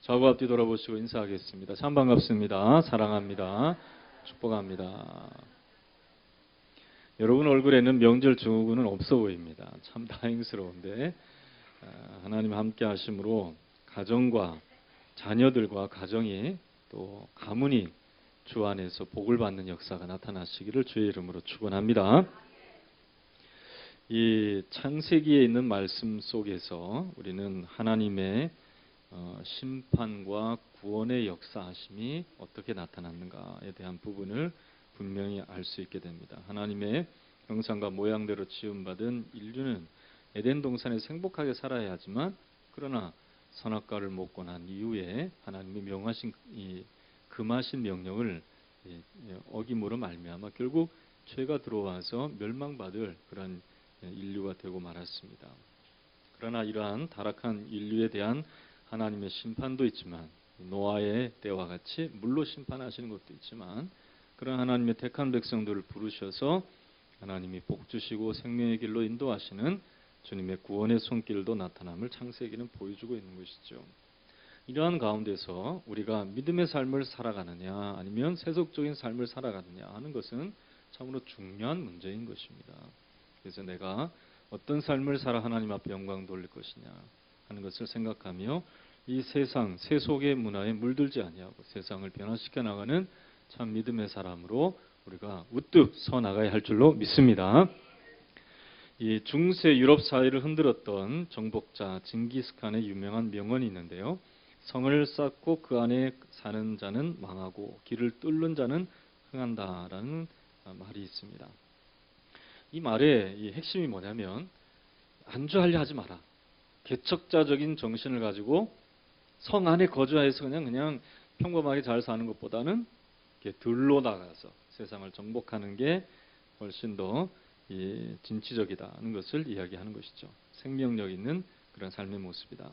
좌우 앞뒤 돌아보시고 인사하겠습니다. 참 반갑습니다. 사랑합니다. 축복합니다. 여러분 얼굴에는 명절 증후군은 없어 보입니다. 참 다행스러운데 하나님 함께 하심으로 가정과 자녀들과 가정이 또 가문이 주 안에서 복을 받는 역사가 나타나시기를 주의 이름으로 축원합니다. 이 창세기에 있는 말씀 속에서 우리는 하나님의 심판과 구원의 역사하심이 어떻게 나타났는가에 대한 부분을 분명히 알 수 있게 됩니다. 하나님의 형상과 모양대로 지음받은 인류는 에덴 동산에서 행복하게 살아야 하지만 그러나 선악과를 먹고 난 이후에 하나님이 명하신 이 금하신 명령을 어김으로 말미암아 결국 죄가 들어와서 멸망받을 그런 인류가 되고 말았습니다. 그러나 이러한 타락한 인류에 대한 하나님의 심판도 있지만 노아의 때와 같이 물로 심판하시는 것도 있지만 그런 하나님의 택한 백성들을 부르셔서 하나님이 복 주시고 생명의 길로 인도하시는 주님의 구원의 손길도 나타남을 창세기는 보여주고 있는 것이죠. 이러한 가운데서 우리가 믿음의 삶을 살아가느냐 아니면 세속적인 삶을 살아가느냐 하는 것은 참으로 중요한 문제인 것입니다. 그래서 내가 어떤 삶을 살아 하나님 앞에 영광 돌릴 것이냐 하는 것을 생각하며 이 세상 세속의 문화에 물들지 아니하고 세상을 변화시켜 나가는 참 믿음의 사람으로 우리가 우뚝 서 나가야 할 줄로 믿습니다. 이 중세 유럽 사회를 흔들었던 정복자 징기스칸의 유명한 명언이 있는데요. 성을 쌓고 그 안에 사는 자는 망하고 길을 뚫는 자는 흥한다라는 말이 있습니다. 이 말의 이 핵심이 뭐냐면 안주하려 하지 마라. 개척자적인 정신을 가지고 성 안에 거주해서 그냥 평범하게 잘 사는 것보다는 들로 나가서 세상을 정복하는 게 훨씬 더 진취적이다는 것을 이야기하는 것이죠. 생명력 있는 그런 삶의 모습이다.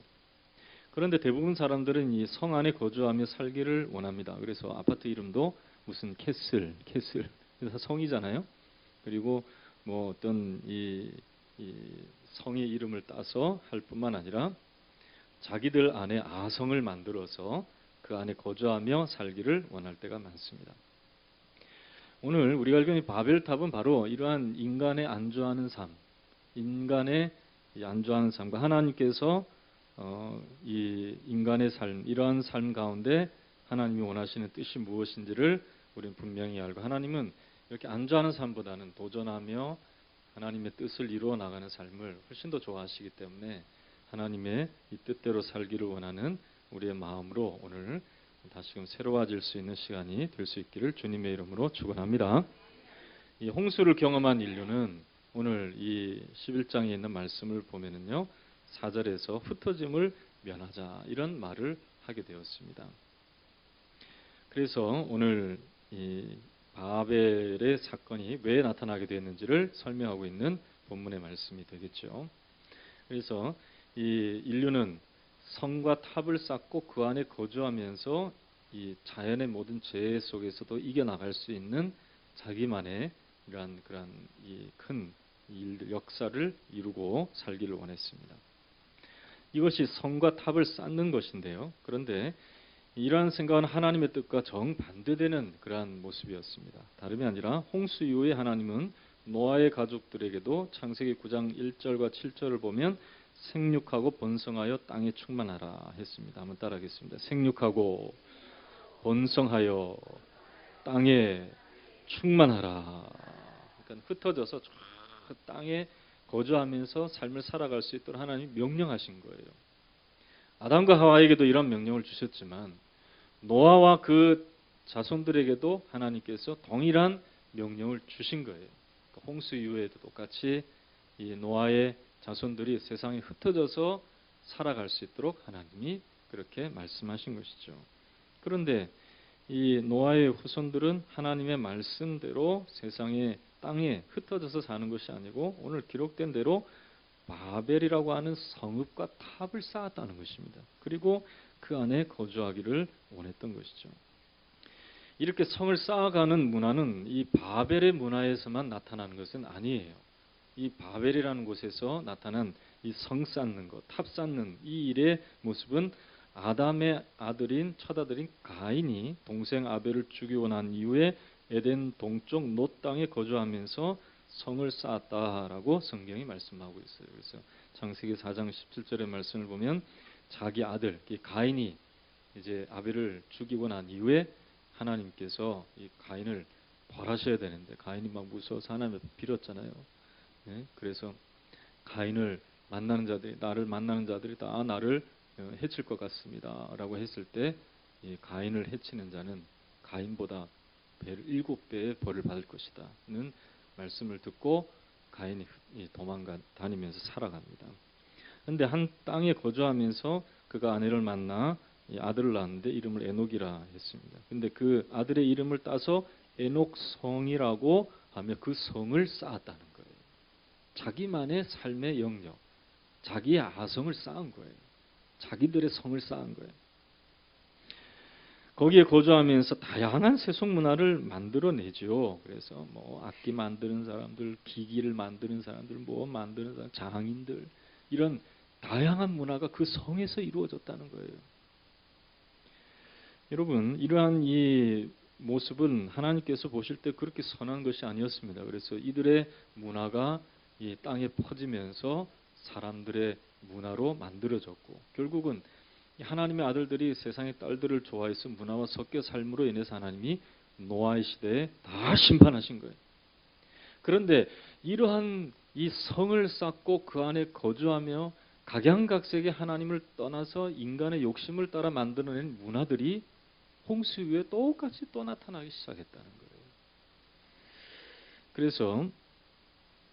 그런데 대부분 사람들은 이 성 안에 거주하며 살기를 원합니다. 그래서 아파트 이름도 무슨 캐슬 그래서 성이잖아요. 그리고 뭐 어떤 이 성의 이름을 따서 할 뿐만 아니라 자기들 안에 아성을 만들어서 그 안에 거주하며 살기를 원할 때가 많습니다. 오늘 우리가 알고 있는 바벨탑은 바로 이러한 인간의 안주하는 삶, 인간의 안주하는 삶과 하나님께서 이 인간의 삶, 이러한 삶 가운데 하나님이 원하시는 뜻이 무엇인지를 우리는 분명히 알고 하나님은 이렇게 안주하는 삶보다는 도전하며 하나님의 뜻을 이루어 나가는 삶을 훨씬 더 좋아하시기 때문에 하나님의 이 뜻대로 살기를 원하는 우리의 마음으로 오늘 다시금 새로워질 수 있는 시간이 될 수 있기를 주님의 이름으로 축원합니다. 이 홍수를 경험한 인류는 오늘 이 11장에 있는 말씀을 보면은요. 4절에서 흩어짐을 면하자 이런 말을 하게 되었습니다. 그래서 오늘 이 바벨의 사건이 왜 나타나게 되었는지를 설명하고 있는 본문의 말씀이 되겠죠. 그래서 이 인류는 성과 탑을 쌓고 그 안에 거주하면서 이 자연의 모든 재해 속에서도 이겨나갈 수 있는 자기만의 이러한 그런 이 큰 역사를 이루고 살기를 원했습니다. 이것이 성과 탑을 쌓는 것인데요. 그런데 이러한 생각은 하나님의 뜻과 정반대되는 그러한 모습이었습니다. 다름이 아니라 홍수 이후에 하나님은 노아의 가족들에게도 창세기 9장 1절과 7절을 보면 생육하고 번성하여 땅에 충만하라 했습니다. 한번 따라하겠습니다. 생육하고 번성하여 땅에 충만하라. 그러니까 흩어져서 저 땅에 거주하면서 삶을 살아갈 수 있도록 하나님이 명령하신 거예요. 아담과 하와에게도 이런 명령을 주셨지만 노아와 그 자손들에게도 하나님께서 동일한 명령을 주신 거예요. 그러니까 홍수 이후에도 똑같이 이 노아의 자손들이 세상에 흩어져서 살아갈 수 있도록 하나님이 그렇게 말씀하신 것이죠. 그런데 이 노아의 후손들은 하나님의 말씀대로 세상의 땅에 흩어져서 사는 것이 아니고 오늘 기록된 대로 바벨이라고 하는 성읍과 탑을 쌓았다는 것입니다. 그리고 그 안에 거주하기를 원했던 것이죠. 이렇게 성을 쌓아가는 문화는 이 바벨의 문화에서만 나타나는 것은 아니에요. 이 바벨이라는 곳에서 나타난 이 성 쌓는 것, 탑 쌓는 이 일의 모습은 아담의 아들인 첫 아들인 가인이 동생 아벨을 죽이고 난 이후에 에덴 동쪽 놋 땅에 거주하면서 성을 쌓았다라고 성경이 말씀하고 있어요. 그래서 창세기 4장 17절의 말씀을 보면 자기 아들 가인이 이제 아벨을 죽이고 난 이후에 하나님께서 이 가인을 벌하셔야 되는데 가인이 막 무서워서 하나님을 빌었잖아요. 네? 그래서 가인을 만나는 자들이 나를 만나는 자들이 다 나를 해칠 것 같습니다라고 했을 때 이 가인을 해치는 자는 가인보다 7배의 벌을 받을 것이다는 말씀을 듣고 가인이 도망가 다니면서 살아갑니다. 그런데 한 땅에 거주하면서 그가 아내를 만나 아들을 낳았는데 이름을 에녹이라 했습니다. 근데 그 아들의 이름을 따서 에녹성이라고 하며 그 성을 쌓았다는 거예요. 자기만의 삶의 영역, 자기의 아성을 쌓은 거예요. 자기들의 성을 쌓은 거예요. 거기에 거주하면서 다양한 세속 문화를 만들어내죠. 그래서 뭐 악기 만드는 사람들, 기기를 만드는 사람들, 뭐 만드는 사람, 장인들 이런 다양한 문화가 그 성에서 이루어졌다는 거예요. 여러분, 이러한 이 모습은 하나님께서 보실 때 그렇게 선한 것이 아니었습니다. 그래서 이들의 문화가 이 땅에 퍼지면서 사람들의 문화로 만들어졌고 결국은 하나님의 아들들이 세상의 딸들을 좋아해서 문화와 섞여 삶으로 인해서 하나님이 노아의 시대에 다 심판하신 거예요. 그런데 이러한 이 성을 쌓고 그 안에 거주하며 각양각색의 하나님을 떠나서 인간의 욕심을 따라 만들어낸 문화들이 홍수 이후에 똑같이 또 나타나기 시작했다는 거예요. 그래서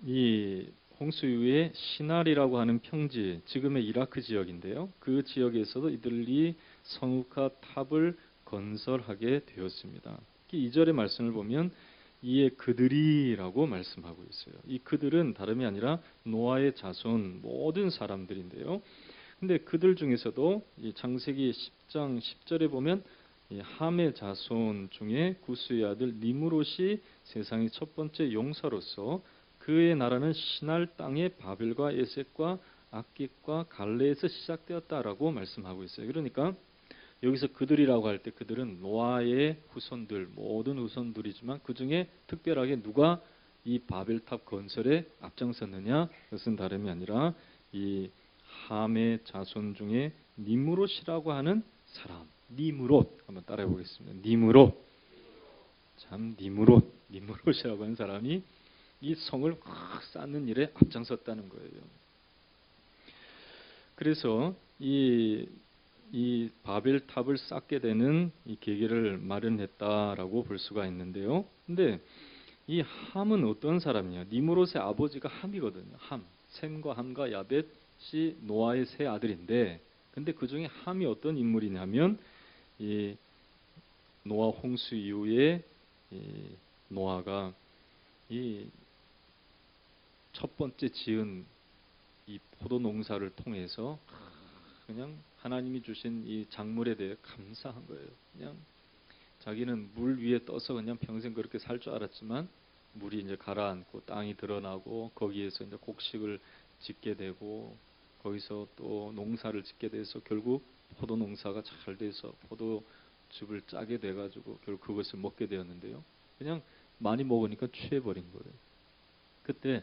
이 홍수 이후에 시날이라고 하는 평지, 지금의 이라크 지역인데요. 그 지역에서도 이들이 성읍과 탑을 건설하게 되었습니다. 2절의 말씀을 보면 이에 그들이라고 말씀하고 있어요. 이 그들은 다름이 아니라 노아의 자손 모든 사람들인데요. 근데 그들 중에서도 이 창세기 10장 10절에 보면 이 함의 자손 중에 구스의 아들 니므롯이 세상의 첫 번째 용사로서 그의 나라는 시날 땅의 바벨과 에색과 악깃과 갈레에서 시작되었다라고 말씀하고 있어요. 그러니까 여기서 그들이라고 할 때 그들은 노아의 후손들 모든 후손들이지만 그 중에 특별하게 누가 이 바벨탑 건설에 앞장섰느냐? 그것은 다름이 아니라 이 함의 자손 중에 니므롯이라고 하는 사람. 니므롯 한번 따라해 보겠습니다. 니므롯. 참 니므롯이라고 하는 사람이 이 성을 확 쌓는 일에 앞장섰다는 거예요. 그래서 이 바벨탑을 쌓게 되는 이 계기를 마련했다라고 볼 수가 있는데요. 근데 이 함은 어떤 사람이냐? 니므롯의 아버지가 함이거든요. 함, 셈과 함과 야벳이 노아의 세 아들인데, 근데 그 중에 함이 어떤 인물이냐면 이 노아 홍수 이후에 이 노아가 이 첫 번째 지은 이 포도 농사를 통해서 그냥 하나님이 주신 이 작물에 대해 감사한 거예요. 그냥 자기는 물 위에 떠서 그냥 평생 그렇게 살 줄 알았지만 물이 이제 가라앉고 땅이 드러나고 거기에서 이제 곡식을 짓게 되고 거기서 또 농사를 짓게 돼서 결국 포도 농사가 잘 돼서 포도즙을 짜게 돼가지고 결국 그것을 먹게 되었는데요. 그냥 많이 먹으니까 취해버린 거예요. 그때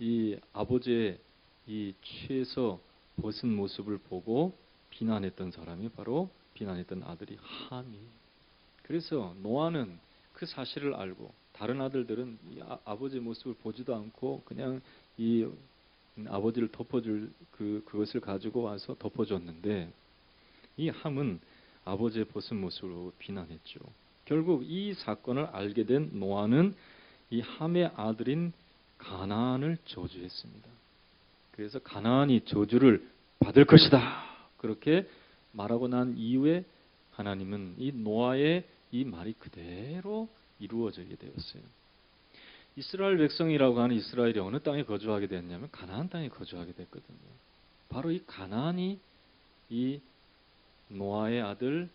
이 아버지의 이 취해서 벗은 모습을 보고 비난했던 사람이 바로 비난했던 아들이 함이. 그래서 노아는 그 사실을 알고 다른 아들들은 이 아버지의 모습을 보지도 않고 그냥 이 아버지를 덮어줄 그것을 가지고 와서 덮어줬는데 이 함은 아버지의 벗은 모습을 보고 비난했죠. 결국 이 사건을 알게 된 노아는 이 함의 아들인 가나안을 저주했습니다. 그래서 가나안이 저주를 받을 것이다. 그렇게 말하고 난 이후에 하나님은 이 노아의 이 말이 그대로 이루어지게 되었어요. 이스라엘 백성이라고 하는 이스라엘이 어느 땅에 거주하게 되었냐면 가나안 땅에 거주하게 됐거든요. 바로 이 가나안이 이 노아의 아들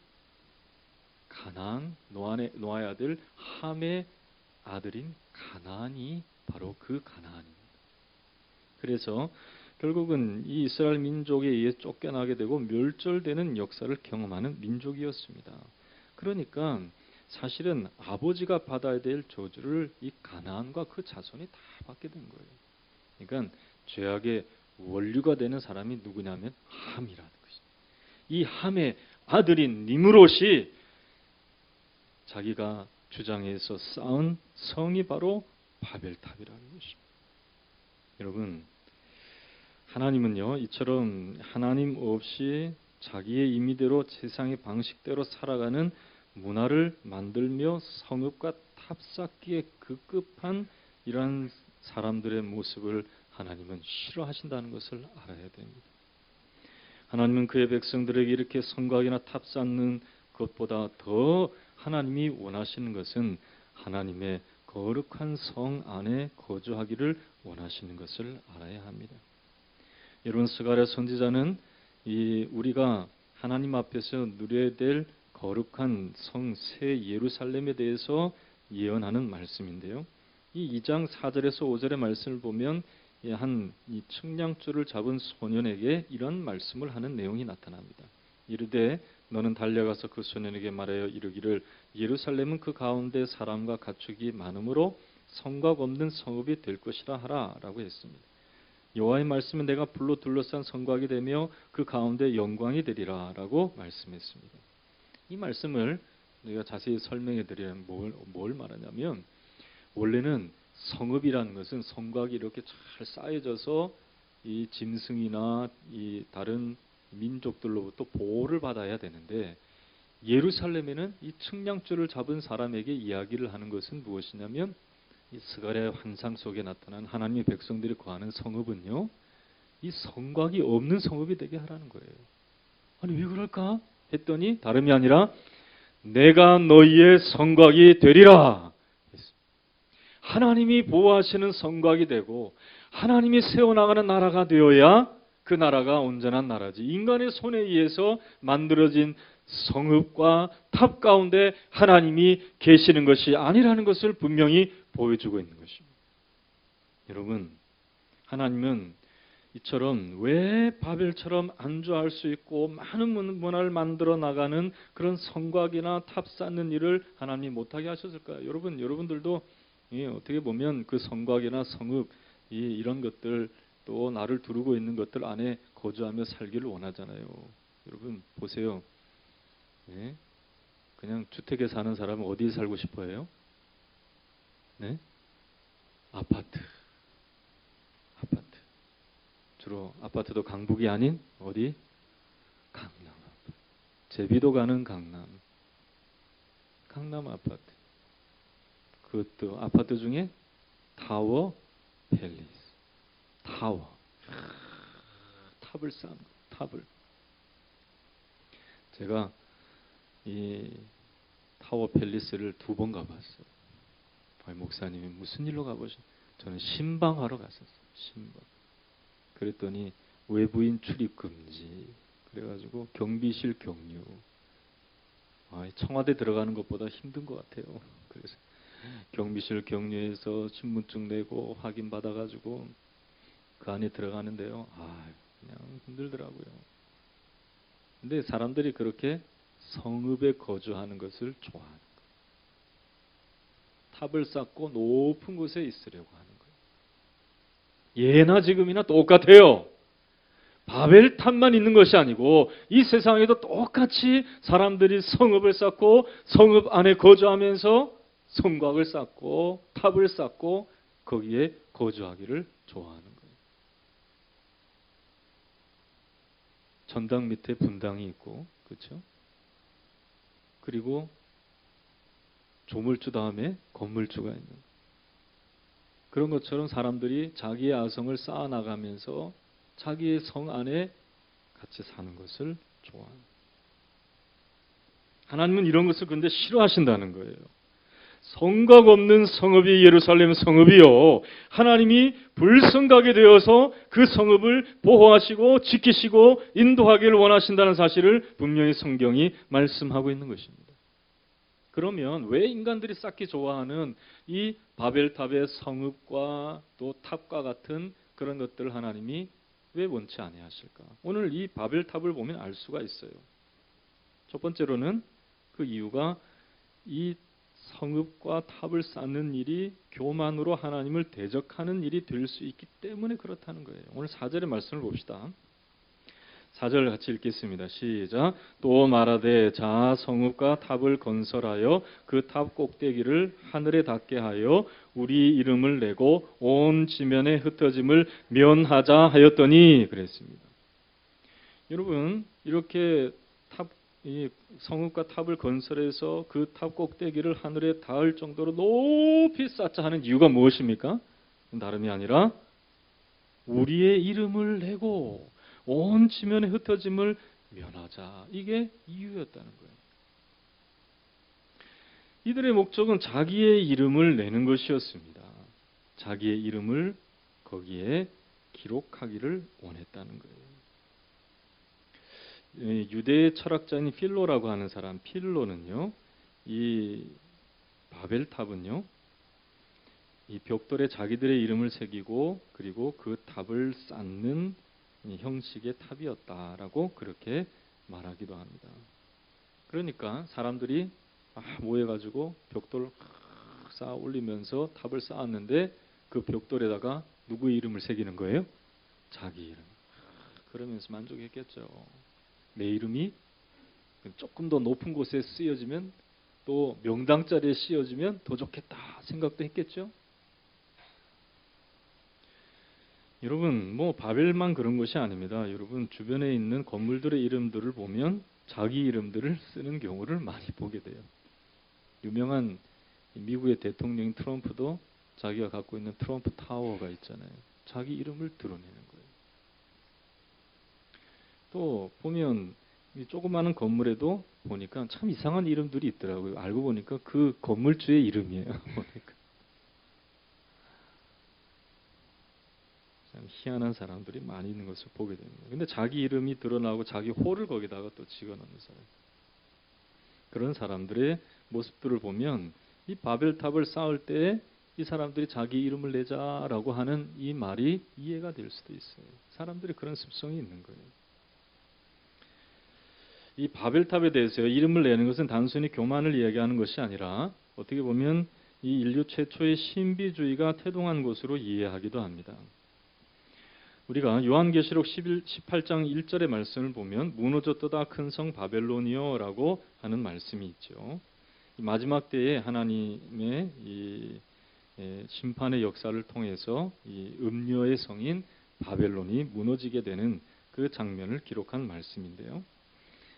가나안, 노아의 아들 함의 아들인 가나안이 바로 그 가나안입니다. 그래서 결국은 이 이스라엘 민족에 의해 쫓겨나게 되고 멸절되는 역사를 경험하는 민족이었습니다. 그러니까 사실은 아버지가 받아야 될 저주를 이 가나안과 그 자손이 다 받게 된 거예요. 그러니까 죄악의 원류가 되는 사람이 누구냐면 함이라는 것입니다. 이 함의 아들인 니므롯이 자기가 주장해서 쌓은 성이 바로 바벨탑이라는 것입니다. 여러분, 하나님은요, 이처럼 하나님 없이 자기의 임의대로 세상의 방식대로 살아가는 문화를 만들며 성읍과 탑 쌓기에 급급한 이러한 사람들의 모습을 하나님은 싫어하신다는 것을 알아야 됩니다. 하나님은 그의 백성들에게 이렇게 성곽이나 탑 쌓는 것보다 더 하나님이 원하시는 것은 하나님의 거룩한 성 안에 거주하기를 원하시는 것을 알아야 합니다. 여러분, 스가랴 선지자는 우리가 하나님 앞에서 누려야 될 거룩한 성 새 예루살렘에 대해서 예언하는 말씀인데요. 이 2장 4절에서 5절의 말씀을 보면 이 측량줄을 잡은 소년에게 이런 말씀을 하는 내용이 나타납니다. 이르되 너는 달려가서 그 소년에게 말하여 이르기를 예루살렘은 그 가운데 사람과 가축이 많으므로 성곽 없는 성읍이 될 것이라 하라 라고 했습니다. 여호와의 말씀은 내가 불로 둘러싼 성곽이 되며 그 가운데 영광이 되리라 라고 말씀했습니다. 이 말씀을 내가 자세히 설명해 드리면 뭘 말하냐면, 원래는 성읍이라는 것은 성곽이 이렇게 잘 쌓여져서 이 짐승이나 이 다른 민족들로부터 보호를 받아야 되는데, 예루살렘에는 이 측량줄을 잡은 사람에게 이야기를 하는 것은 무엇이냐면, 이 스가랴의 환상 속에 나타난 하나님의 백성들이 거하는 성읍은요, 이 성곽이 없는 성읍이 되게 하라는 거예요. 아니 왜 그럴까 했더니 다름이 아니라 내가 너희의 성곽이 되리라. 하나님이 보호하시는 성곽이 되고 하나님이 세워나가는 나라가 되어야 그 나라가 온전한 나라지. 인간의 손에 의해서 만들어진 성읍과 탑 가운데 하나님이 계시는 것이 아니라는 것을 분명히 보여주고 있는 것입니다. 여러분, 하나님은 이처럼 왜 바벨처럼 안주할 수 있고 많은 문화를 만들어 나가는 그런 성곽이나 탑 쌓는 일을 하나님이 못하게 하셨을까요? 여러분들도 어떻게 보면 그 성곽이나 성읍 이런 것들, 또 나를 두르고 있는 것들 안에 거주하며 살기를 원하잖아요. 여러분 보세요. 그냥 주택에 사는 사람은 어디에 살고 싶어해요? 네? 아파트. 주로 아파트도 강북이 아닌 어디? 강남 아파트. 제비도 가는 강남 아파트. 그것도 아파트 중에 타워 팰리스. 타워. 탑을 쌓은 탑을. 제가 이 타워 팰리스를 2번 가봤어요. 목사님이 무슨 일로 가보신? 저는 신방하러 갔었어요. 신방. 그랬더니 외부인 출입 금지. 그래가지고 경비실 경유. 청와대 들어가는 것보다 힘든 것 같아요. 그래서 경비실 경유해서 신분증 내고 확인 받아가지고 그 안에 들어가는데요. 그냥 힘들더라고요. 근데 사람들이 그렇게 성읍에 거주하는 것을 좋아하는 거예요. 탑을 쌓고 높은 곳에 있으려고 하는 거예요. 예나 지금이나 똑같아요. 바벨탑만 있는 것이 아니고 이 세상에도 똑같이 사람들이 성읍을 쌓고 성읍 안에 거주하면서 성곽을 쌓고 탑을 쌓고 거기에 거주하기를 좋아하는 거예요. 전당 밑에 분당이 있고, 그렇죠? 그리고 조물주 다음에 건물주가 있는 거예요. 그런 것처럼 사람들이 자기의 아성을 쌓아 나가면서 자기의 성 안에 같이 사는 것을 좋아합니다. 하나님은 이런 것을 그런데 싫어하신다는 거예요. 성곽 없는 성읍이 예루살렘 성읍이요, 하나님이 불성각이 되어서 그 성읍을 보호하시고 지키시고 인도하기를 원하신다는 사실을 분명히 성경이 말씀하고 있는 것입니다. 그러면 왜 인간들이 쌓기 좋아하는 이 바벨탑의 성읍과 또 탑과 같은 그런 것들을 하나님이 왜 원치 아니하실까? 오늘 이 바벨탑을 보면 알 수가 있어요. 첫 번째로는 그 이유가 이 성읍과 탑을 쌓는 일이 교만으로 하나님을 대적하는 일이 될 수 있기 때문에 그렇다는 거예요. 오늘 4절의 말씀을 봅시다. 4절 같이 읽겠습니다. 시작. 또 말하되 자 성읍과 탑을 건설하여 그 탑 꼭대기를 하늘에 닿게 하여 우리 이름을 내고 온 지면에 흩어짐을 면하자 하였더니 그랬습니다. 여러분 이렇게 이 성읍과 탑을 건설해서 그 탑 꼭대기를 하늘에 닿을 정도로 높이 쌓자 하는 이유가 무엇입니까? 다름이 아니라 우리의 이름을 내고 온 지면에 흩어짐을 면하자. 이게 이유였다는 거예요. 이들의 목적은 자기의 이름을 내는 것이었습니다. 자기의 이름을 거기에 기록하기를 원했다는 거예요. 유대 철학자인 필로라고 하는 사람, 필로는요, 이 바벨탑은요, 이 벽돌에 자기들의 이름을 새기고 그리고 그 탑을 쌓는 형식의 탑이었다라고 그렇게 말하기도 합니다. 그러니까 사람들이 모여가지고 벽돌을 쌓아 올리면서 탑을 쌓았는데 그 벽돌에다가 누구의 이름을 새기는 거예요? 자기 이름. 그러면서 만족했겠죠. 내 이름이 조금 더 높은 곳에 쓰여지면 또 명당 자리에 씌워지면 더 좋겠다 생각도 했겠죠. 여러분 바벨만 그런 것이 아닙니다. 여러분 주변에 있는 건물들의 이름들을 보면 자기 이름들을 쓰는 경우를 많이 보게 돼요. 유명한 미국의 대통령 트럼프도 자기가 갖고 있는 트럼프 타워가 있잖아요. 자기 이름을 드러내는 거예요. 또 보면 이 조그마한 건물에도 보니까 참 이상한 이름들이 있더라고요. 알고 보니까 그 건물주의 이름이에요. 보니까. 참 희한한 사람들이 많이 있는 것을 보게 됩니다. 근데 자기 이름이 드러나고 자기 호를 거기다가 또 찍어놓는 사람. 그런 사람들의 모습들을 보면 이 바벨탑을 쌓을 때 이 사람들이 자기 이름을 내자라고 하는 이 말이 이해가 될 수도 있어요. 사람들이 그런 습성이 있는 거예요. 이 바벨탑에 대해서 이름을 내는 것은 단순히 교만을 이야기하는 것이 아니라 어떻게 보면 이 인류 최초의 신비주의가 태동한 것으로 이해하기도 합니다. 우리가 요한계시록 18장 1절의 말씀을 보면 무너졌도다 큰 성 바벨론이여라고 하는 말씀이 있죠. 마지막 때에 하나님의 이 심판의 역사를 통해서 이 음녀의 성인 바벨론이 무너지게 되는 그 장면을 기록한 말씀인데요.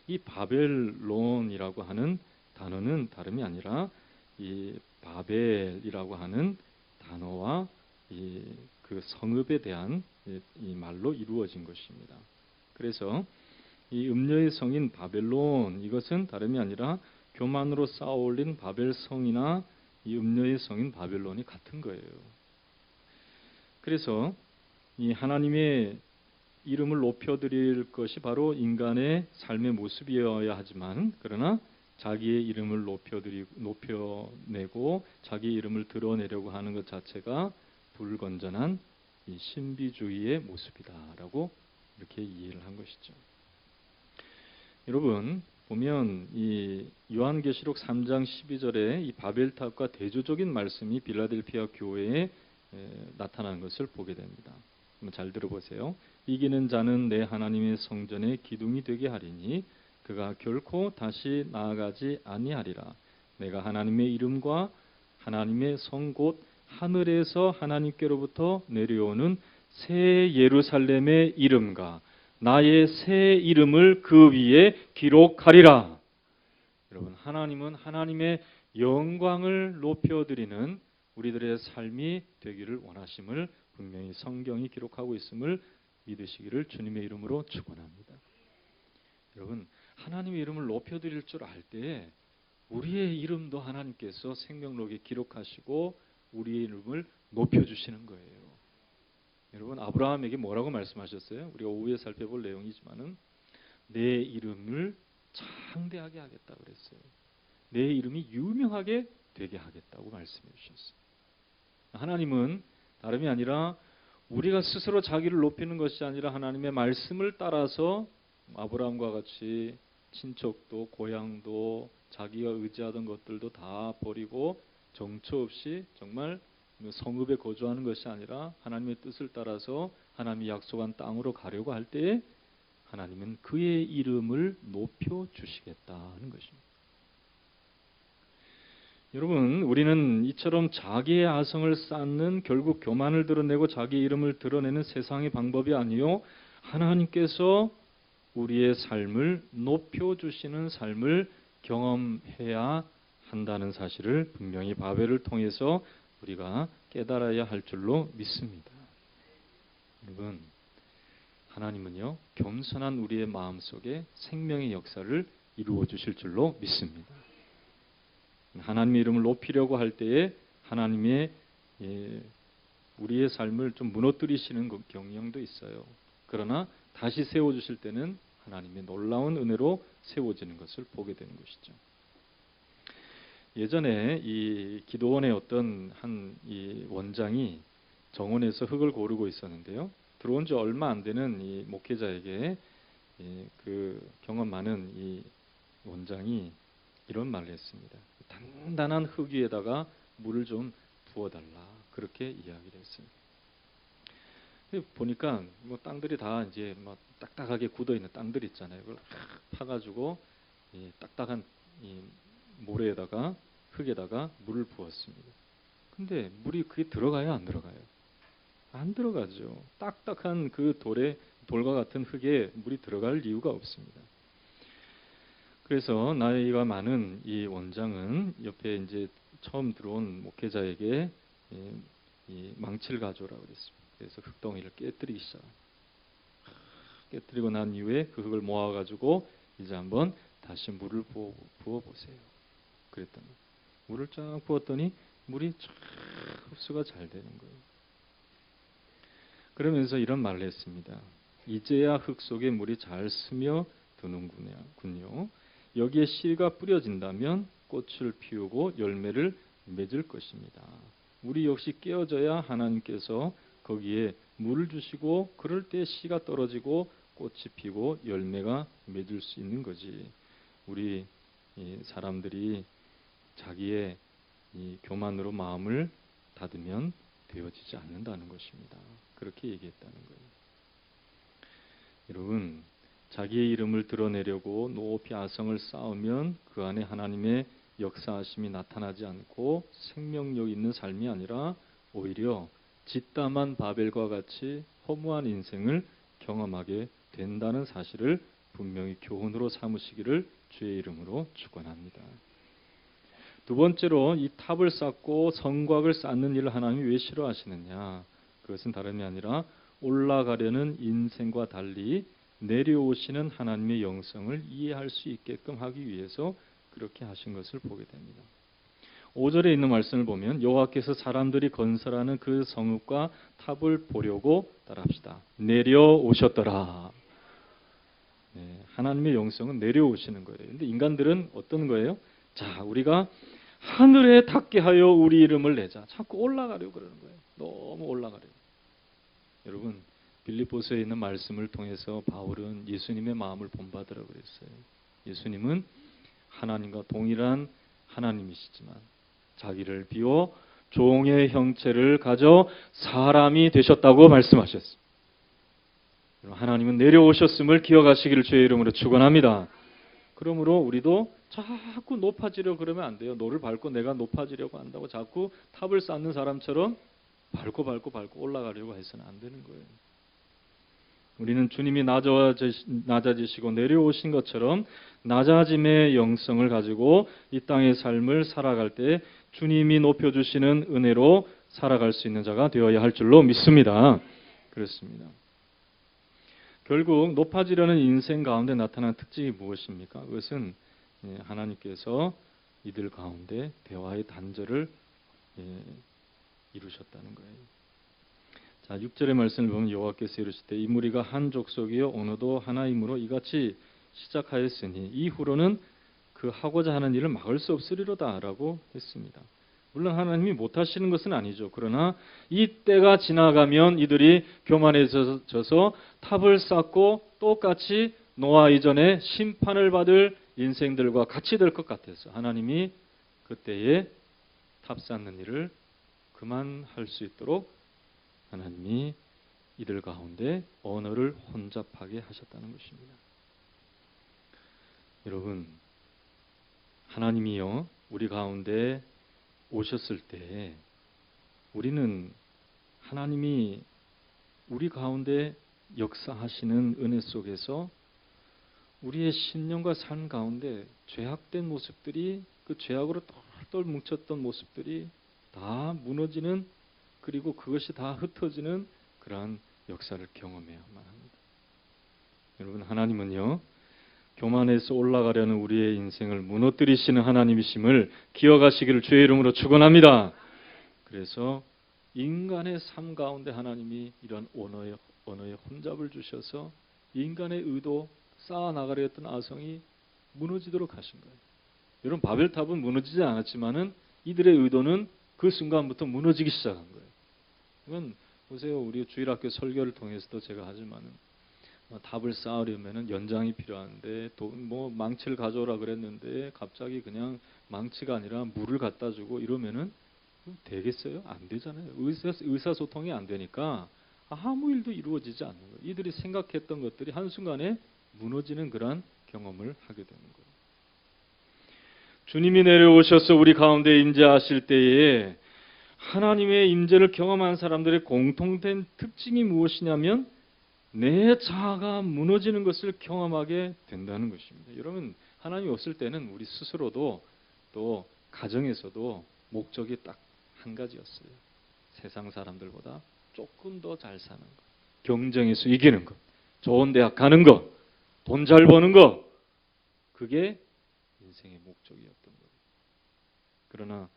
이 바벨론이라고 하는 단어는 다름이 아니라 이 바벨이라고 하는 단어와 그 성읍에 대한 이 말로 이루어진 것입니다. 그래서 이 음녀의 성인 바벨론 이것은 다름이 아니라 교만으로 쌓아올린 바벨성이나 이 음녀의 성인 바벨론이 같은 거예요. 그래서 이 하나님의 이름을 높여드릴 것이 바로 인간의 삶의 모습이어야 하지만 그러나 자기의 이름을 높여내고 자기 이름을 드러내려고 하는 것 자체가 불건전한 이 신비주의의 모습이다라고 이렇게 이해를 한 것이죠. 여러분 보면 이 요한계시록 3장 12절에 이 바벨탑과 대조적인 말씀이 빌라델피아 교회에 나타나는 것을 보게 됩니다. 한번 잘 들어보세요. 이기는 자는 내 하나님의 성전의 기둥이 되게 하리니 그가 결코 다시 나아가지 아니하리라. 내가 하나님의 이름과 하나님의 성 곧 하늘에서 하나님께로부터 내려오는 새 예루살렘의 이름과 나의 새 이름을 그 위에 기록하리라. 여러분 하나님은 하나님의 영광을 높여드리는 우리들의 삶이 되기를 원하심을 분명히 성경이 기록하고 있음을 믿으시기를 주님의 이름으로 축원합니다. 여러분 하나님의 이름을 높여드릴 줄 알 때 우리의 이름도 하나님께서 생명록에 기록하시고 우리의 이름을 높여주시는 거예요. 여러분 아브라함에게 뭐라고 말씀하셨어요? 우리가 오후에 살펴볼 내용이지만은 내 이름을 창대하게 하겠다 그랬어요. 내 이름이 유명하게 되게 하겠다고 말씀해 주셨어요. 하나님은 다름이 아니라 우리가 스스로 자기를 높이는 것이 아니라 하나님의 말씀을 따라서 아브라함과 같이 친척도 고향도 자기가 의지하던 것들도 다 버리고 정처 없이 정말 성읍에 거주하는 것이 아니라 하나님의 뜻을 따라서 하나님이 약속한 땅으로 가려고 할 때에 하나님은 그의 이름을 높여 주시겠다는 것입니다. 여러분, 우리는 이처럼 자기의 아성을 쌓는 결국 교만을 드러내고 자기 이름을 드러내는 세상의 방법이 아니요 하나님께서 우리의 삶을 높여주시는 삶을 경험해야 한다는 사실을 분명히 바벨을 통해서 우리가 깨달아야 할 줄로 믿습니다. 여러분, 하나님은요 겸손한 우리의 마음속에 생명의 역사를 이루어 주실 줄로 믿습니다. 하나님의 이름을 높이려고 할 때에 하나님의 우리의 삶을 좀 무너뜨리시는 경향도 있어요. 그러나 다시 세워주실 때는 하나님의 놀라운 은혜로 세워지는 것을 보게 되는 것이죠. 예전에 이 기도원의 어떤 이 원장이 정원에서 흙을 고르고 있었는데요. 들어온 지 얼마 안 되는 이 목회자에게 그 경험 많은 이 원장이 이런 말을 했습니다. 단단한 흙 위에다가 물을 좀 부어달라 그렇게 이야기를 했습니다. 보니까 뭐 땅들이 다 이제 막 딱딱하게 굳어 있는 땅들 있잖아요. 그걸 파가지고 이 딱딱한 이 모래에다가 흙에다가 물을 부었습니다. 근데 물이 그게 들어가요, 안 들어가요? 안 들어가죠. 딱딱한 그 돌과 같은 흙에 물이 들어갈 이유가 없습니다. 그래서 나이가 많은 이 원장은 옆에 이제 처음 들어온 목회자에게 이 망치를 가져오라고 그랬습니다. 그래서 흙덩이를 깨뜨리기 시작합니다. 깨뜨리고 난 이후에 그 흙을 모아가지고 이제 한번 다시 물을 부어보세요. 그랬더니 물을 쫙 부었더니 물이 쫙 흡수가 잘 되는 거예요. 그러면서 이런 말을 했습니다. 이제야 흙 속에 물이 잘 스며드는군요. 여기에 씨가 뿌려진다면 꽃을 피우고 열매를 맺을 것입니다. 우리 역시 깨어져야 하나님께서 거기에 물을 주시고 그럴 때 씨가 떨어지고 꽃이 피고 열매가 맺을 수 있는 거지. 우리 사람들이 자기의 이 교만으로 마음을 닫으면 되어지지 않는다는 것입니다. 그렇게 얘기했다는 거예요. 여러분, 자기의 이름을 드러내려고 높이 아성을 쌓으면 그 안에 하나님의 역사하심이 나타나지 않고 생명력 있는 삶이 아니라 오히려 짓담한 바벨과 같이 허무한 인생을 경험하게 된다는 사실을 분명히 교훈으로 삼으시기를 주의 이름으로 축원합니다. 두 번째로 이 탑을 쌓고 성곽을 쌓는 일을 하나님이 왜 싫어하시느냐? 그것은 다름이 아니라 올라가려는 인생과 달리 내려오시는 하나님의 영성을 이해할 수 있게끔 하기 위해서 그렇게 하신 것을 보게 됩니다. 5절에 있는 말씀을 보면 여호와께서 사람들이 건설하는 그 성읍과 탑을 보려고 따라합시다. 내려오셨더라. 네, 하나님의 영성은 내려오시는 거예요. 근데 인간들은 어떤 거예요? 자, 우리가 하늘에 닿게 하여 우리 이름을 내자. 자꾸 올라가려고 그러는 거예요. 너무 올라가려고. 여러분, 빌립보서에 있는 말씀을 통해서 바울은 예수님의 마음을 본받으라고 그랬어요. 예수님은 하나님과 동일한 하나님이시지만 자기를 비워 종의 형체를 가져 사람이 되셨다고 말씀하셨습니다. 하나님은 내려오셨음을 기억하시기를 주의 이름으로 축원합니다. 그러므로 우리도 자꾸 높아지려고 그러면 안 돼요. 노를 밟고 내가 높아지려고 한다고 자꾸 탑을 쌓는 사람처럼 밟고 올라가려고 해서는 안 되는 거예요. 우리는 주님이 낮아지시고 내려오신 것처럼 낮아짐의 영성을 가지고 이 땅의 삶을 살아갈 때 주님이 높여주시는 은혜로 살아갈 수 있는 자가 되어야 할 줄로 믿습니다. 그렇습니다. 결국 높아지려는 인생 가운데 나타난 특징이 무엇입니까? 그것은 하나님께서 이들 가운데 대화의 단절을 이루셨다는 거예요. 자, 6절의 말씀을 보면 여호와께서 이르시되 이 무리가 한 족속이요 언어도 하나이므로 이같이 시작하였으니 이후로는 그 하고자 하는 일을 막을 수 없으리로다라고 했습니다. 물론 하나님이 못하시는 것은 아니죠. 그러나 이 때가 지나가면 이들이 교만해져서 탑을 쌓고 똑같이 노아 이전에 심판을 받을 인생들과 같이 될 것 같아서 하나님이 그때에 탑 쌓는 일을 그만할 수 있도록 하나님이 이들 가운데 언어를 혼잡하게 하셨다는 것입니다. 여러분, 하나님이요 우리 가운데 오셨을 때 우리는 하나님이 우리 가운데 역사하시는 은혜 속에서 우리의 신령과 삶 가운데 죄악된 모습들이 그 죄악으로 똘똘 뭉쳤던 모습들이 다 무너지는 그리고 그것이 다 흩어지는 그러한 역사를 경험해야만 합니다. 여러분 하나님은요 교만해서 올라가려는 우리의 인생을 무너뜨리시는 하나님이심을 기억하시기를 주의 이름으로 축원합니다. 그래서 인간의 삶 가운데 하나님이 이런 언어의 혼잡을 주셔서 인간의 의도 쌓아나가려 했던 아성이 무너지도록 하신 거예요. 여러분 바벨탑은 무너지지 않았지만은 이들의 의도는 그 순간부터 무너지기 시작한 거예요. 이건 보세요. 우리 주일학교 설교를 통해서도 제가 하지만은 탑을 쌓으려면은 연장이 필요한데 뭐 망치를 가져오라 그랬는데 갑자기 그냥 망치가 아니라 물을 갖다 주고 이러면은 되겠어요? 안 되잖아요. 의사소통이 안 되니까 아무 일도 이루어지지 않는 거예요. 이들이 생각했던 것들이 한순간에 무너지는 그러한 경험을 하게 되는 거예요. 주님이 내려오셔서 우리 가운데 임재하실 때에 하나님의 임재를 경험한 사람들의 공통된 특징이 무엇이냐면 내 자아가 무너지는 것을 경험하게 된다는 것입니다. 여러분 하나님이 없을 때는 우리 스스로도 또 가정에서도 목적이 딱 한 가지였어요. 세상 사람들보다 조금 더 잘 사는 것, 경쟁에서 이기는 것, 좋은 대학 가는 것, 돈 잘 버는 것, 그게 인생의 목적이었던 거예요. 그러나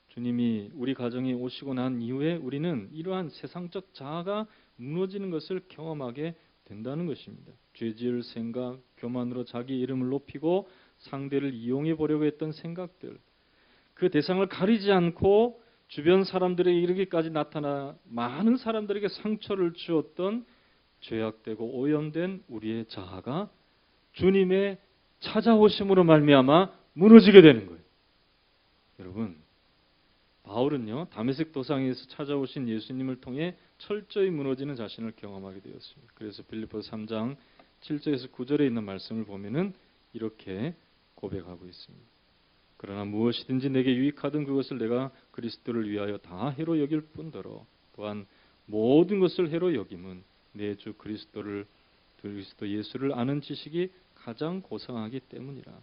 주님이 우리 가정에 오시고 난 이후에 우리는 이러한 세상적 자아가 무너지는 것을 경험하게 된다는 것입니다. 죄지을 생각, 교만으로 자기 이름을 높이고 상대를 이용해 보려고 했던 생각들, 그 대상을 가리지 않고 주변 사람들에게 이르기까지 나타나 많은 사람들에게 상처를 주었던 죄악되고 오염된 우리의 자아가 주님의 찾아오심으로 말미암아 무너지게 되는 거예요. 여러분 바울은요 다메섹 도상에서 찾아오신 예수님을 통해 철저히 무너지는 자신을 경험하게 되었습니다. 그래서 빌립보서 3장 7절에서 9절에 있는 말씀을 보면은 이렇게 고백하고 있습니다. 그러나 무엇이든지 내게 유익하던 그것을 내가 그리스도를 위하여 다 해로 여길 뿐더러 또한 모든 것을 해로 여김은 내 주 그리스도 예수를 아는 지식이 가장 고상하기 때문이라.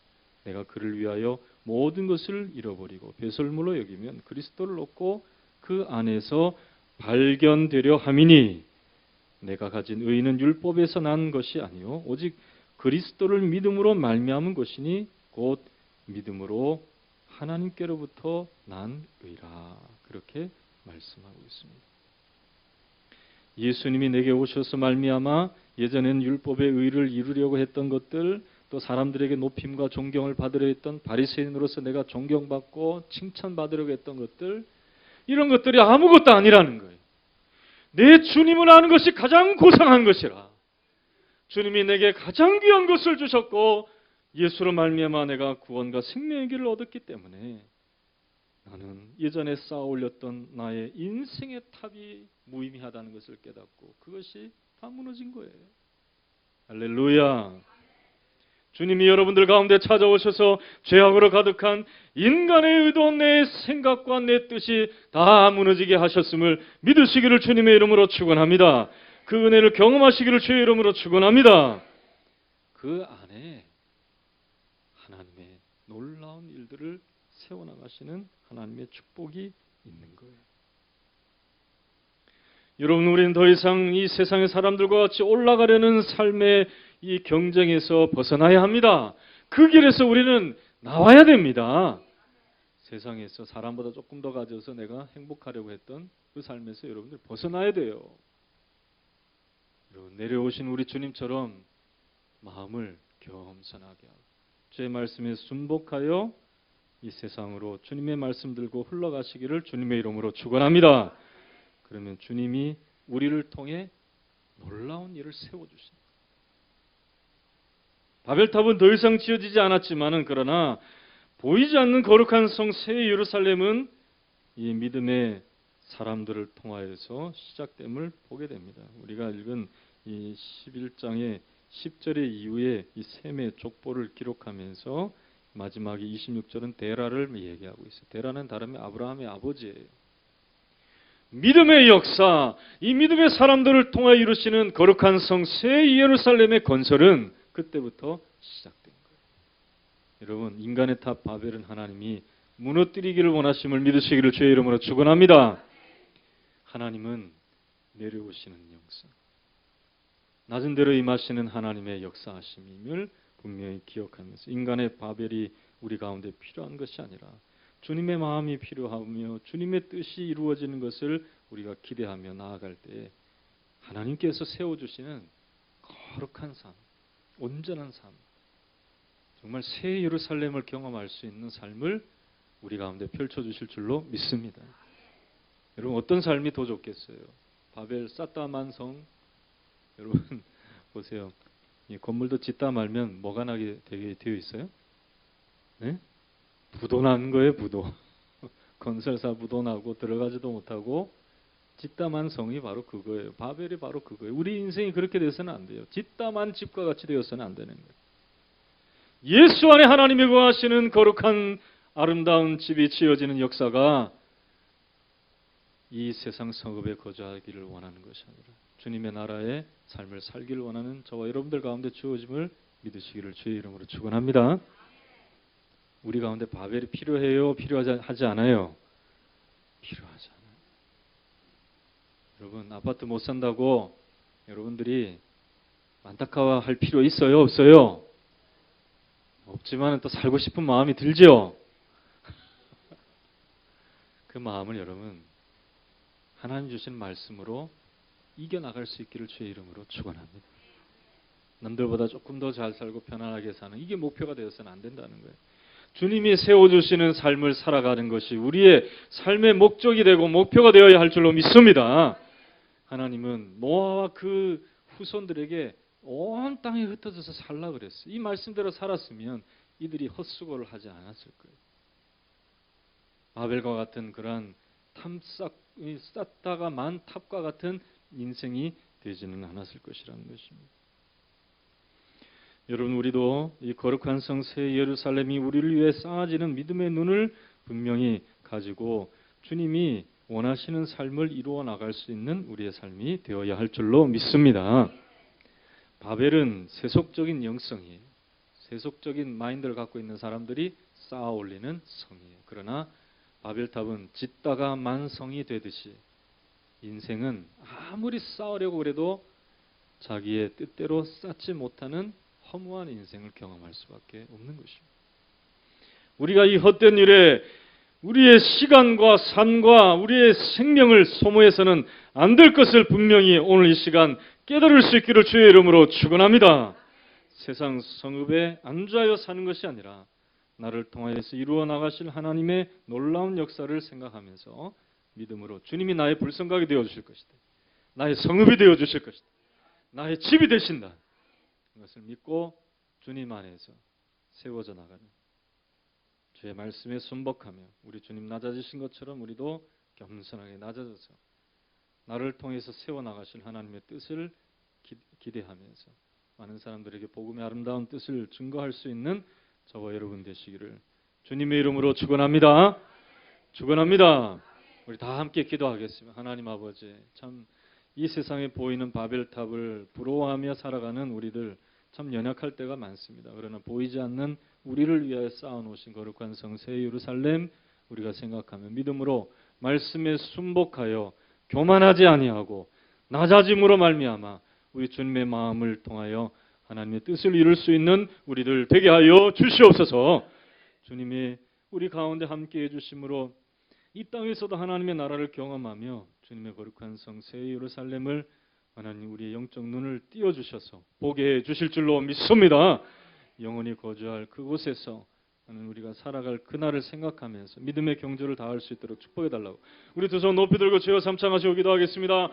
내가 그를 위하여 모든 것을 잃어버리고 배설물로 여기면 그리스도를 얻고 그 안에서 발견되려 함이니 내가 가진 의는 율법에서 난 것이 아니요 오직 그리스도를 믿음으로 말미암은 것이니 곧 믿음으로 하나님께로부터 난 의라. 그렇게 말씀하고 있습니다. 예수님이 내게 오셔서 말미암아 예전에는 율법의 의를 이루려고 했던 것들, 또 사람들에게 높임과 존경을 받으려 했던 바리새인으로서 내가 존경받고 칭찬받으려고 했던 것들, 이런 것들이 아무것도 아니라는 거예요. 내 주님을 아는 것이 가장 고상한 것이라. 주님이 내게 가장 귀한 것을 주셨고 예수로 말미암아 내가 구원과 생명의 길을 얻었기 때문에 나는 예전에 쌓아 올렸던 나의 인생의 탑이 무의미하다는 것을 깨닫고 그것이 다 무너진 거예요. 할렐루야. 주님이 여러분들 가운데 찾아오셔서 죄악으로 가득한 인간의 의도, 내 생각과 내 뜻이 다 무너지게 하셨음을 믿으시기를 주님의 이름으로 축원합니다. 그 은혜를 경험하시기를 주의 이름으로 축원합니다. 그 안에 하나님의 놀라운 일들을 세워나가시는 하나님의 축복이 있는 거예요. 여러분 우리는 더 이상 이 세상의 사람들과 같이 올라가려는 삶의 이 경쟁에서 벗어나야 합니다. 그 길에서 우리는 나와야 됩니다. 세상에서 사람보다 조금 더 가져서 내가 행복하려고 했던 그 삶에서 여러분들 벗어나야 돼요. 여러분 내려오신 우리 주님처럼 마음을 겸손하게 하고 주의 말씀에 순복하여 이 세상으로 주님의 말씀 들고 흘러가시기를 주님의 이름으로 축원합니다. 그러면 주님이 우리를 통해 놀라운 일을 세워주신다. 바벨탑은 더 이상 지어지지 않았지만은 그러나 보이지 않는 거룩한 성 새 예루살렘은 이 믿음의 사람들을 통하여서 시작됨을 보게 됩니다. 우리가 읽은 이 11장의 10절의 이후에 이 셈의 족보를 기록하면서 마지막에 26절은 데라를 얘기하고 있어요. 데라는 다름이 아브라함의 아버지예요. 믿음의 역사, 이 믿음의 사람들을 통하여 이루시는 거룩한 성 새 예루살렘의 건설은 그때부터 시작된 거예요. 여러분, 인간의 탑 바벨은 하나님이 무너뜨리기를 원하심을 믿으시기를 주의 이름으로 축원합니다. 하나님은 내려오시는 역사, 낮은 데로 임하시는 하나님의 역사하심임을 분명히 기억하면서 인간의 바벨이 우리 가운데 필요한 것이 아니라 주님의 마음이 필요하며 주님의 뜻이 이루어지는 것을 우리가 기대하며 나아갈 때 하나님께서 세워주시는 거룩한 삶, 온전한 삶, 정말 새 예루살렘을 경험할 수 있는 삶을 우리 가운데 펼쳐주실 줄로 믿습니다. 여러분, 어떤 삶이 더 좋겠어요? 바벨 쌓다 만성. 여러분 보세요. 이 건물도 짓다 말면 뭐가 나게 되어 있어요? 네? 부도 나는 거예요. 부도. 건설사 부도 나고 들어가지도 못하고 짓다만 성이 바로 그거예요. 바벨이 바로 그거예요. 우리 인생이 그렇게 돼서는 안 돼요. 짓다만 집과 같이 되어서는 안 되는 거예요. 예수 안에 하나님이 거하시는 거룩한 아름다운 집이 지어지는 역사가 이 세상 성읍에 거주하기를 원하는 것이 아니라 주님의 나라의 삶을 살기를 원하는 저와 여러분들 가운데 주어짐을 믿으시기를 주의 이름으로 축원합니다. 우리 가운데 바벨이 필요해요? 필요하지 않아요? 필요하지 않아요. 여러분, 아파트 못 산다고 여러분들이 안타까워할 필요 있어요? 없어요? 없지만 또 살고 싶은 마음이 들죠? 그 마음을 여러분 하나님 주신 말씀으로 이겨나갈 수 있기를 주의 이름으로 축원합니다. 남들보다 조금 더 잘 살고 편안하게 사는 이게 목표가 되어서는 안 된다는 거예요. 주님이 세워주시는 삶을 살아가는 것이 우리의 삶의 목적이 되고 목표가 되어야 할 줄로 믿습니다. 하나님은 노아와 그 후손들에게 온 땅에 흩어져서 살라 그랬어요. 이 말씀대로 살았으면 이들이 헛수고를 하지 않았을 거예요. 바벨과 같은 그러한 쌓다가 만 탑과 같은 인생이 되지는 않았을 것이라는 것입니다. 여러분, 우리도 이 거룩한 성 새 예루살렘이 우리를 위해 쌓아지는 믿음의 눈을 분명히 가지고 주님이 원하시는 삶을 이루어 나갈 수 있는 우리의 삶이 되어야 할 줄로 믿습니다. 바벨은 세속적인 영성이에요. 세속적인 마인드를 갖고 있는 사람들이 쌓아 올리는 성이에요. 그러나 바벨탑은 짓다가 만성이 되듯이 인생은 아무리 쌓으려고 그래도 자기의 뜻대로 쌓지 못하는 허무한 인생을 경험할 수밖에 없는 것입니다. 우리가 이 헛된 일에 우리의 시간과 삶과 우리의 생명을 소모해서는 안 될 것을 분명히 오늘 이 시간 깨달을 수 있기를 주의 이름으로 축원합니다. 세상 성읍에 안주하여 사는 것이 아니라 나를 통하여서 이루어 나가실 하나님의 놀라운 역사를 생각하면서 믿음으로 주님이 나의 불성각이 되어주실 것이다. 나의 성읍이 되어주실 것이다. 나의 집이 되신다. 이것을 믿고 주님 안에서 세워져 나가는 주의 말씀에 순복하며 우리 주님 낮아지신 것처럼 우리도 겸손하게 낮아져서 나를 통해서 세워나가실 하나님의 뜻을 기대하면서 많은 사람들에게 복음의 아름다운 뜻을 증거할 수 있는 저와 여러분 되시기를 주님의 이름으로 축원합니다. 축원합니다. 우리 다 함께 기도하겠습니다. 하나님 아버지, 참 이 세상에 보이는 바벨탑을 부러워하며 살아가는 우리들 참 연약할 때가 많습니다. 그러나 보이지 않는 우리를 위하여 쌓아놓으신 거룩한 성 새 예루살렘 우리가 생각하며 믿음으로 말씀에 순복하여 교만하지 아니하고 낮아짐으로 말미암아 우리 주님의 마음을 통하여 하나님의 뜻을 이룰 수 있는 우리들 되게 하여 주시옵소서. 주님이 우리 가운데 함께해 주심으로 이 땅에서도 하나님의 나라를 경험하며 주님의 거룩한 성 새 예루살렘을 하나님 우리의 영적 눈을 띄워주셔서 보게 해 주실 줄로 믿습니다. 영원히 거주할 그곳에서 하는 우리가 살아갈 그날을 생각하면서 믿음의 경주를 다할 수 있도록 축복해 달라고 우리 두 손 높이 들고 주여 삼창하시고 기도하겠습니다.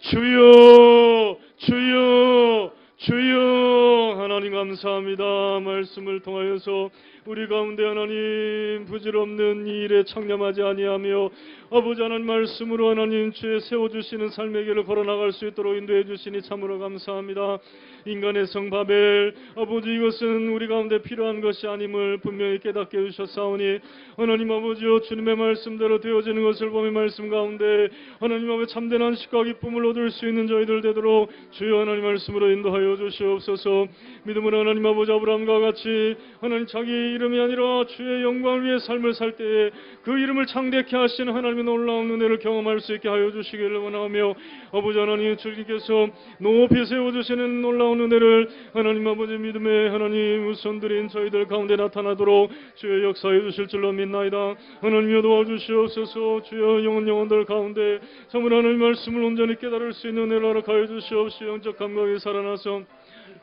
주여 주여 주여 하나님 감사합니다. 말씀을 통하여서 우리 가운데 하나님 부질없는 이 일에 창념하지 아니하며 아버지 하나님 말씀으로 하나님 주의 세워주시는 삶의 길을 걸어나갈 수 있도록 인도해 주시니 참으로 감사합니다. 인간의 성 바벨 아버지 이것은 우리 가운데 필요한 것이 아님을 분명히 깨닫게 해주셨사오니 하나님 아버지여 주님의 말씀대로 되어지는 것을 보며 말씀 가운데 하나님 앞에 참된 안식과 기쁨을 얻을 수 있는 저희들 되도록 주여 하나님 말씀으로 인도하여 주시옵소서. 믿음으로 하나님 아버지 아브라함과 같이 하나님 자기 이름이 아니라 주의 영광을 위해 삶을 살 때에 그 이름을 창대케 하시는 하나님의 놀라운 은혜를 경험할 수 있게 하여 주시기를 원하며 아버지 하나님 주님께서 높이 세워주시는 놀라운 은혜를 하나님 아버지 믿음의 하나님 우선들인 저희들 가운데 나타나도록 주의 역사해 주실 줄로 믿나이다. 하나님여 도와주시옵소서. 주여 영혼들 가운데 참으로 하나님 말씀을 온전히 깨달을 수 있는 은혜를 허락하여 주시옵시오. 영적 감각이 살아나서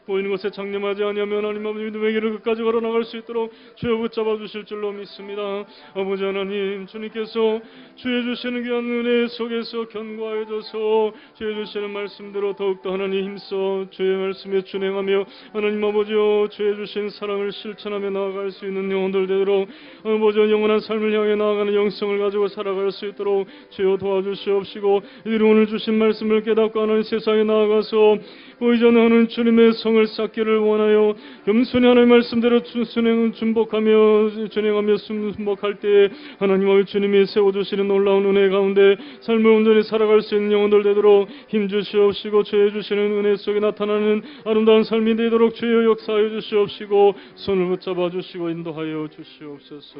보이는 것에 창념하지 아니하며 하나님 아버지 믿음의 길을 끝까지 걸어나갈 수 있도록 주여 붙잡아 주실 줄로 믿습니다. 아버지 하나님 주님께서 주의 주시는 귀한 은혜 속에서 견고하여 줘서 주의 주시는 말씀대로 더욱더 하나님 힘써 주의 말씀에 준행하며 하나님 아버지여 주의 주신 사랑을 실천하며 나아갈 수 있는 영혼들 되도록 아버지 영원한 삶을 향해 나아가는 영성을 가지고 살아갈 수 있도록 주여 도와주시옵시고 이들이 오늘 주신 말씀을 깨닫고 하나님 세상에 나아가서 보이지 않는 주님의 성을 쌓기를 원하여 겸손히 하나님 말씀대로 준행하며 순복할 때 하나님 아버지 주님이 세워주시는 놀라운 은혜 가운데 삶을 온전히 살아갈 수 있는 영혼들 되도록 힘주시옵시고 주의 주시는 은혜 속에 나타나는 아름다운 삶이 되도록 주여 역사하여 주시옵시고 손을 붙잡아 주시고 인도하여 주시옵소서.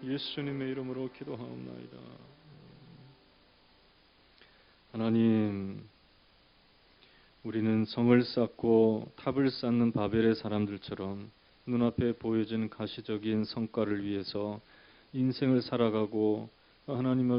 예수님의 이름으로 기도하옵나이다. 하나님 우리는 성을 쌓고 탑을 쌓는 바벨의 사람들처럼 눈앞에 보여진 가시적인 성과를 위해서 인생을 살아가고 하나님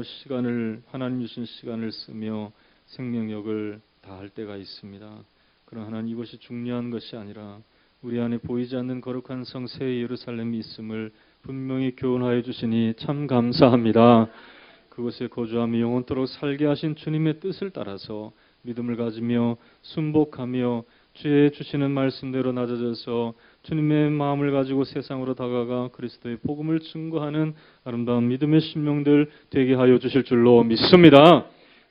주신 시간을 쓰며 생명력을 다할 때가 있습니다. 그러나 하나님 이것이 중요한 것이 아니라 우리 안에 보이지 않는 거룩한 성 새 예루살렘이 있음을 분명히 교훈하여 주시니 참 감사합니다. 그곳에 거주하며 영원토록 살게 하신 주님의 뜻을 따라서 믿음을 가지며 순복하며 주의 주시는 말씀대로 낮아져서 주님의 마음을 가지고 세상으로 다가가 그리스도의 복음을 증거하는 아름다운 믿음의 신명들 되게 하여 주실 줄로 믿습니다.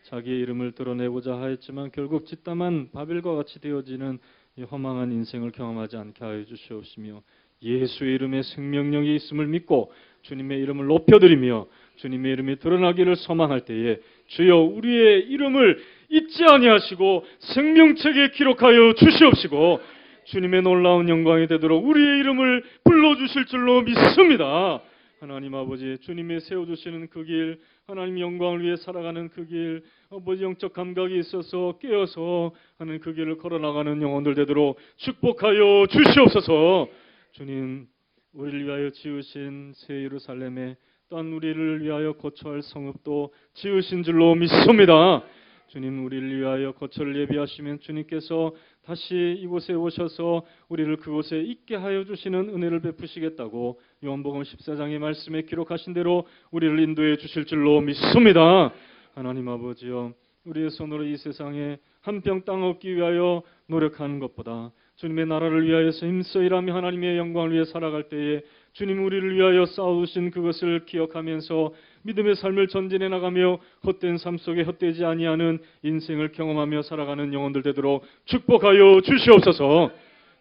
자기의 이름을 드러내고자 하였지만 결국 짓담한 바벨과 같이 되어지는 이 허망한 인생을 경험하지 않게 하여 주시옵시며 예수의 이름에 생명력이 있음을 믿고 주님의 이름을 높여드리며 주님의 이름이 드러나기를 소망할 때에 주여 우리의 이름을 잊지 아니하시고 생명책에 기록하여 주시옵시고 주님의 놀라운 영광이 되도록 우리의 이름을 불러주실 줄로 믿습니다. 하나님 아버지 주님의 세워주시는 그 길 하나님 영광을 위해 살아가는 그 길 아버지 영적 감각이 있어서 깨어서 하는 그 길을 걸어나가는 영혼들 되도록 축복하여 주시옵소서. 주님 우리를 위하여 지으신 새 예루살렘에 또한 우리를 위하여 거처할 성읍도 지으신 줄로 믿습니다. 주님 우리를 위하여 거처를 예비하시면 주님께서 다시 이곳에 오셔서 우리를 그곳에 있게 하여 주시는 은혜를 베푸시겠다고 요한복음 14장의 말씀에 기록하신 대로 우리를 인도해 주실 줄로 믿습니다. 하나님 아버지여 우리의 손으로 이 세상에 한 평 땅 얻기 위하여 노력하는 것보다 주님의 나라를 위하여서 힘써 일하며 하나님의 영광을 위해 살아갈 때에 주님 우리를 위하여 싸우신 그것을 기억하면서 믿음의 삶을 전진해 나가며 헛된 삶 속에 헛되지 아니하는 인생을 경험하며 살아가는 영혼들 되도록 축복하여 주시옵소서.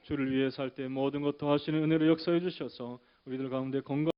주를 위해 살 때 모든 것 더하시는 은혜로 역사해 주셔서 우리들 가운데 건강